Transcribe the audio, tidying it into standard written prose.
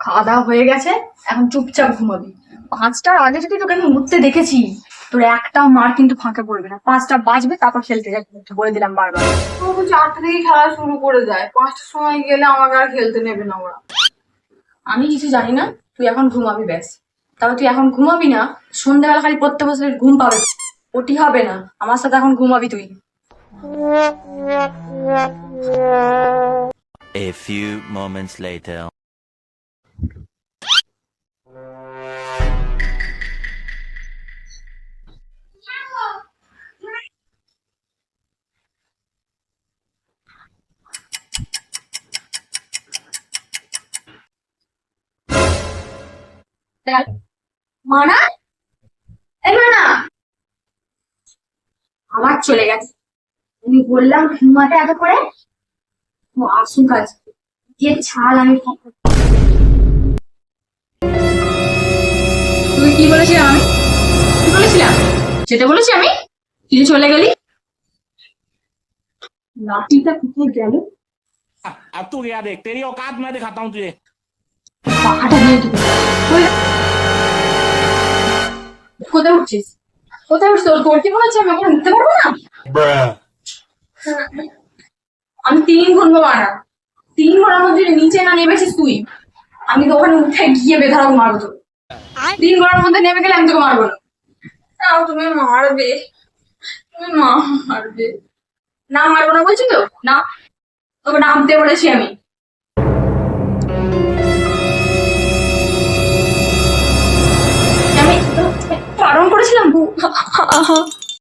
খাওয়া দাওয়া হয়ে গেছে, এখন চুপচাপ ঘুমাবি। 5টার আগে যদি তোকে আমি উঠতে দেখেছি, তোর একটা মার কিন্তু ফাঁকা পড়বে না। 5টা বাজবে, তারপর খেলতে যাবি, বলে দিলাম বারবার। ও 4টা থেকে খেলা শুরু করে দেয়, 5টার সময় গেলে আমাকে আর খেলতে নেবে না ওরা। আমি কিছু জানি না, তুই এখন ঘুমাবি ব্যাস। তবে তুই এখন ঘুমাবি না, সন্ধ্যাবেলা খালি পড়তে বসলে ঘুম পাবে, ওটি হবে না। আমার সাথে এখন ঘুমাবি তুই। A few moments later. মানা, এই মানা, আবার চলে গেছে। আমি বললাম ঘুমাতে এত করে, ও আসুক আজ, যে ছাল আমি তুই কি বলেছিলাম আমি? কি বলেছিলাম? যেতে বলেছি আমি? তুই চলে গেলি, লাঠিটা কোথায় গেল? अब तू गया देख, तेरी औकात मैं दिखाता हूँ तुझे। পাখাটা দিয়ে দিবি। কোথায় উঠছিস? কোথায় উঠছিস? তোর কি মনে হচ্ছে আমি এখন উঠতে পারবো না? আমি 3 ঘন্টা মারা, 3 ঘন্টার মধ্যে নিচে না নেমেছিস তুই, আমি তো ওখানে উঠে গিয়ে বেধারাও মারবো তো। 3 ঘন্টার মধ্যে নেমে গেলে আমি তোকে মারবো না। তাও তুমি মারবে, তুমি মারবে না? মারবো না বলছি তো, না তোকে নামতে বলেছি আমি। আমি বারণ করেছিলাম।